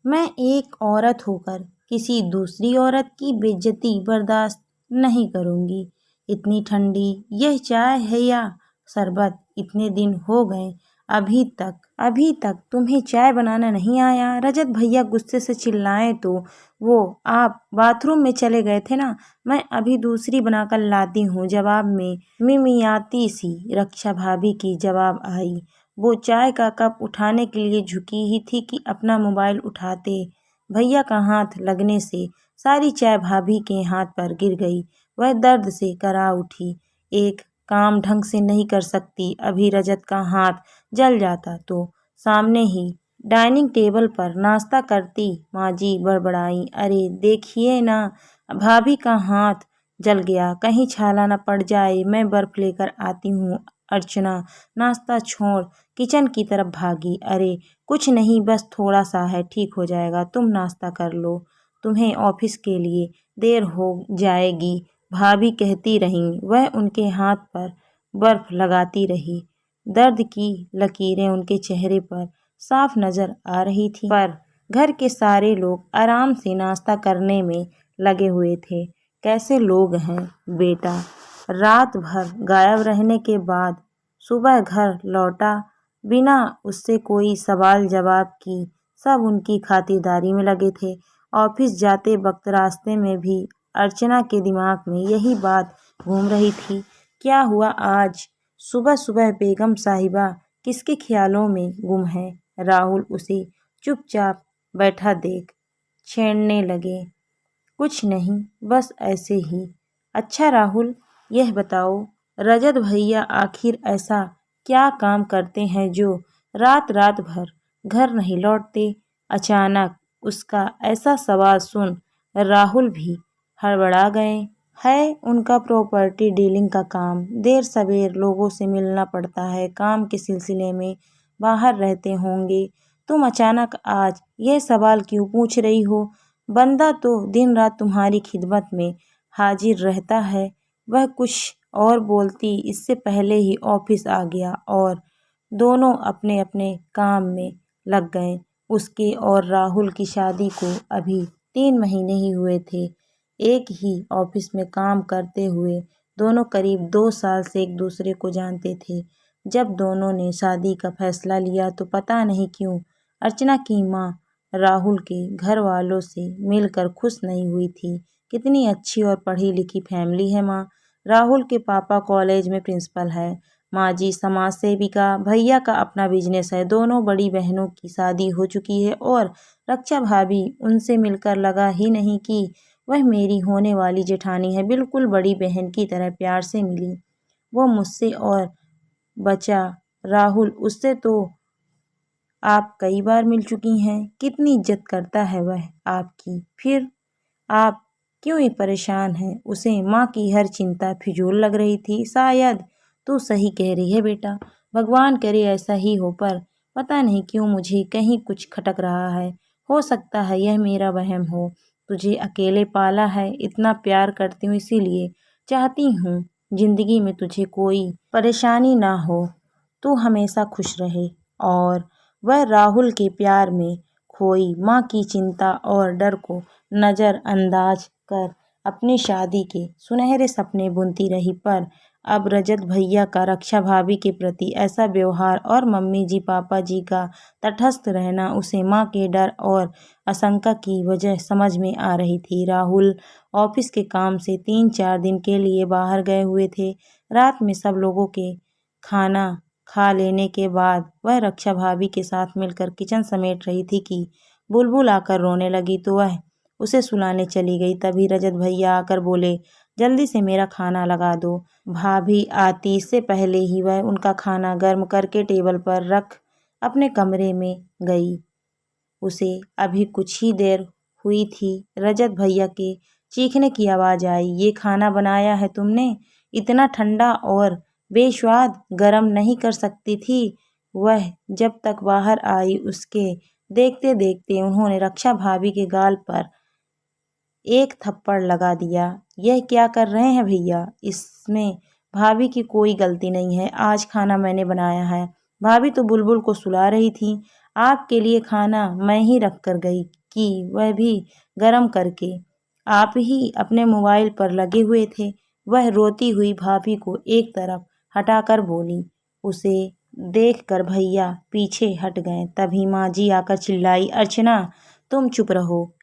मैं एक औरत होकर किसी दूसरी औरत की बेइज्जती बर्दाश्त नहीं करूंगी। इतनी ठंडी यह चाय है या शरबत? इतने दिन हो गए अभी तक तुम्हें चाय बनाना नहीं आया? रजत भैया गुस्से से चिल्लाए तो वो आप बाथरूम में चले गए थे ना, मैं अभी दूसरी बनाकर लाती हूँ। जवाब में मिमियाती सी रक्षा भाभी की जवाब आई। वो चाय का कप उठाने के लिए झुकी ही थी कि अपना मोबाइल उठाते भैया का हाथ लगने से सारी चाय भाभी के हाथ पर गिर गई। वह दर्द से करा उठी। एक काम ढंग से नहीं कर सकती? अभी रजत का हाथ जल जाता तो सामने ही डाइनिंग टेबल पर नाश्ता करती। माँ जी बड़बड़ाई, अरे देखिए ना, भाभी का हाथ जल गया, कहीं छाला न पड़ जाए, मैं बर्फ लेकर आती हूँ। अर्चना नाश्ता छोड़ किचन की तरफ भागी। अरे कुछ नहीं, बस थोड़ा सा है, ठीक हो जाएगा, तुम नाश्ता कर लो, तुम्हें ऑफिस के लिए देर हो जाएगी, भाभी कहती रहीं। वह उनके हाथ पर बर्फ लगाती रही। दर्द की लकीरें उनके चेहरे पर साफ नजर आ रही थी, पर घर के सारे लोग आराम से नाश्ता करने में लगे हुए थे। कैसे लोग हैं बेटा? रात भर गायब रहने के बाद सुबह घर लौटा बिना उससे कोई सवाल जवाब की। सब उनकी खातिरदारी में लगे थे। ऑफिस जाते वक्त रास्ते में भी अर्चना के दिमाग में यही बात घूम रही थी। क्या हुआ आज सुबह सुबह बेगम साहिबा किसके ख्यालों में गुम है? राहुल उसे चुपचाप बैठा देख छेड़ने लगे। कुछ नहीं, बस ऐसे ही। अच्छा राहुल, यह बताओ, रजत भैया आखिर ऐसा क्या काम करते हैं जो रात रात भर घर नहीं लौटते? अचानक उसका ऐसा सवाल सुन राहुल भी हड़बड़ा गए। है उनका प्रॉपर्टी डीलिंग का काम, देर सवेर लोगों से मिलना पड़ता है, काम के सिलसिले में बाहर रहते होंगे। तुम अचानक आज यह सवाल क्यों पूछ रही हो? बंदा तो दिन रात तुम्हारी खिदमत में हाजिर रहता है। वह कुछ और बोलती इससे पहले ही ऑफिस आ गया और दोनों अपने अपने काम में लग गए। उसके और राहुल की शादी को अभी 3 महीने ही हुए थे। एक ही ऑफिस में काम करते हुए दोनों करीब 2 साल से एक दूसरे को जानते थे। जब दोनों ने शादी का फैसला लिया तो पता नहीं क्यों अर्चना की माँ राहुल के घर वालों से मिलकर खुश नहीं हुई थी। कितनी अच्छी और पढ़ी लिखी फैमिली है माँ। राहुल के पापा कॉलेज में प्रिंसिपल है, माँ जी समाज सेविका, भैया का अपना बिजनेस है। दोनों बड़ी बहनों की शादी हो चुकी है और रक्षा भाभी उनसे मिलकर लगा ही नहीं कि वह मेरी होने वाली जेठानी है। बिल्कुल बड़ी बहन की तरह प्यार से मिली वो मुझसे। और बचा राहुल, उससे तो आप कई बार मिल चुकी हैं। कितनी इज्जत करता है वह आपकी। फिर आप क्यों ही परेशान हैं? उसे माँ की हर चिंता फिजूल लग रही थी। शायद तू सही कह रही है बेटा, भगवान करे ऐसा ही हो, पर पता नहीं क्यों मुझे कहीं कुछ खटक रहा है। हो सकता है यह मेरा वहम हो। तुझे अकेले पाला है, इतना प्यार करती हूँ, इसीलिए चाहती हूँ जिंदगी में तुझे कोई परेशानी ना हो, तू हमेशा खुश रहे। और वह राहुल के प्यार में खोई माँ की चिंता और डर को नज़रअंदाज कर अपनी शादी के सुनहरे सपने बुनती रही। पर अब रजत भैया का रक्षा भाभी के प्रति ऐसा व्यवहार और मम्मी जी पापा जी का तटस्थ रहना उसे माँ के डर और आशंका की वजह समझ में आ रही थी। राहुल ऑफिस के काम से 3-4 दिन के लिए बाहर गए हुए थे। रात में सब लोगों के खाना खा लेने के बाद वह रक्षा भाभी के साथ मिलकर किचन समेट रही थी कि बुलबुल आकर रोने लगी तो वह उसे सुलाने चली गई। तभी रजत भैया आकर बोले, जल्दी से मेरा खाना लगा दो। भाभी आती से पहले ही वह उनका खाना गर्म करके टेबल पर रख अपने कमरे में गई। उसे अभी कुछ ही देर हुई थी, रजत भैया के चीखने की आवाज़ आई। ये खाना बनाया है तुमने? इतना ठंडा और बेस्वाद गरम नहीं कर सकती थी? वह जब तक बाहर आई उसके देखते देखते उन्होंने रक्षा भाभी के गाल पर एक थप्पड़ लगा दिया। यह क्या कर रहे हैं भैया? इसमें भाभी की कोई गलती नहीं है, आज खाना मैंने बनाया है। भाभी तो बुलबुल को सुला रही थी, आपके लिए खाना मैं ही रख कर गई कि वह भी गरम करके। आप ही अपने मोबाइल पर लगे हुए थे। वह रोती हुई भाभी को एक तरफ हटाकर बोली। उसे देखकर भैया पीछे हट गए। तभी माँ जी आकर चिल्लाई, अर्चना तुम चुप रहो,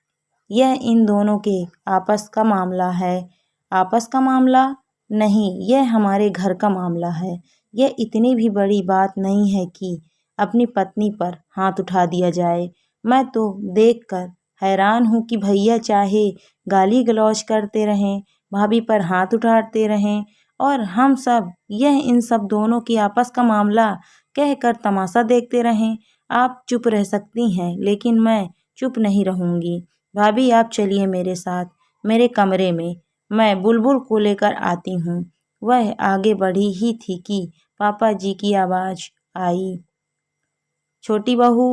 यह इन दोनों के आपस का मामला है। आपस का मामला नहीं, यह हमारे घर का मामला है। यह इतनी भी बड़ी बात नहीं है कि अपनी पत्नी पर हाथ उठा दिया जाए। मैं तो देखकर हैरान हूँ कि भैया चाहे गाली गलौज करते रहें, भाभी पर हाथ उठाते रहें और हम सब यह इन सब दोनों की आपस का मामला कहकर तमाशा देखते रहें। आप चुप रह सकती हैं, लेकिन मैं चुप नहीं रहूँगी। भाभी आप चलिए मेरे साथ मेरे कमरे में, मैं बुलबुल को लेकर आती हूँ। वह आगे बढ़ी ही थी कि पापा जी की आवाज़ आई, छोटी बहू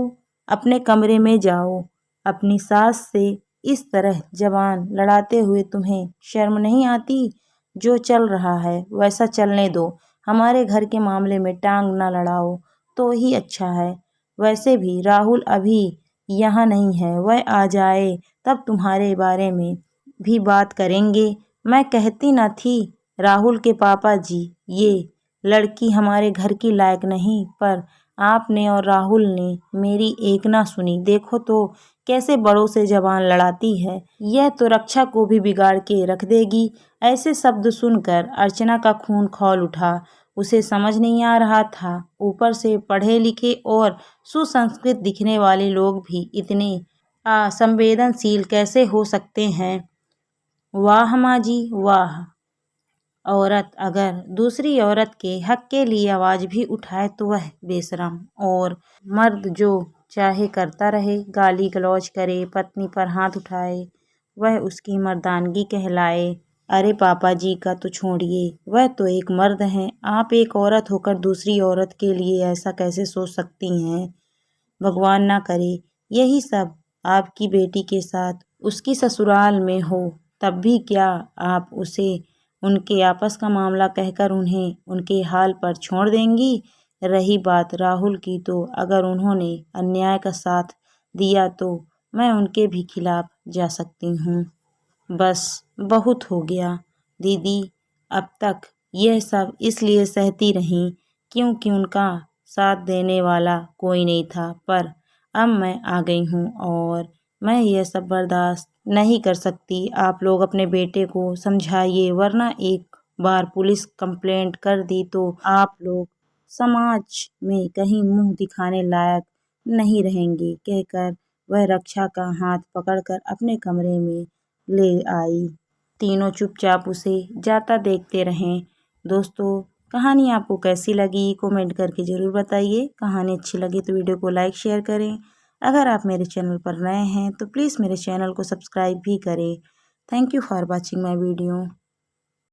अपने कमरे में जाओ। अपनी सास से इस तरह जबान लड़ाते हुए तुम्हें शर्म नहीं आती? जो चल रहा है वैसा चलने दो। हमारे घर के मामले में टांग ना लड़ाओ तो ही अच्छा है। वैसे भी राहुल अभी यहाँ नहीं है, वह आ जाए तब तुम्हारे बारे में भी बात करेंगे। मैं कहती न थी राहुल के पापा जी, ये लड़की हमारे घर की लायक नहीं, पर आपने और राहुल ने मेरी एक ना सुनी। देखो तो कैसे बड़ों से जबान लड़ाती है। यह तो रक्षा को भी बिगाड़ के रख देगी। ऐसे शब्द सुनकर अर्चना का खून खौल उठा। उसे समझ नहीं आ रहा था, ऊपर से पढ़े लिखे और सुसंस्कृत दिखने वाले लोग भी इतने असंवेदनशील कैसे हो सकते हैं। वाह माँ जी वाह। औरत अगर दूसरी औरत के हक के लिए आवाज़ भी उठाए तो वह बेशरम, और मर्द जो चाहे करता रहे, गाली गलौज करे, पत्नी पर हाथ उठाए, वह उसकी मर्दानगी कहलाए। अरे पापा जी का तो छोड़िए, वह तो एक मर्द हैं। आप एक औरत होकर दूसरी औरत के लिए ऐसा कैसे सोच सकती हैं? भगवान ना करे यही सब आपकी बेटी के साथ उसकी ससुराल में हो, तब भी क्या आप उसे उनके आपस का मामला कहकर उन्हें उनके हाल पर छोड़ देंगी? रही बात राहुल की, तो अगर उन्होंने अन्याय का साथ दिया तो मैं उनके भी खिलाफ जा सकती हूँ। बस बहुत हो गया दीदी, अब तक यह सब इसलिए सहती रहीं क्योंकि उनका साथ देने वाला कोई नहीं था, पर अब मैं आ गई हूँ और मैं यह सब बर्दाश्त नहीं कर सकती। आप लोग अपने बेटे को समझाइए, वरना एक बार पुलिस कंप्लेंट कर दी तो आप लोग समाज में कहीं मुंह दिखाने लायक नहीं रहेंगे, कहकर वह रक्षा का हाथ पकड़कर अपने कमरे में ले आई। तीनों चुपचाप उसे जाता देखते रहें। दोस्तों, कहानी आपको कैसी लगी कमेंट करके ज़रूर बताइए। कहानी अच्छी लगी तो वीडियो को लाइक शेयर करें। अगर आप मेरे चैनल पर नए हैं तो प्लीज़ मेरे चैनल को सब्सक्राइब भी करें। Thank you for watching my video.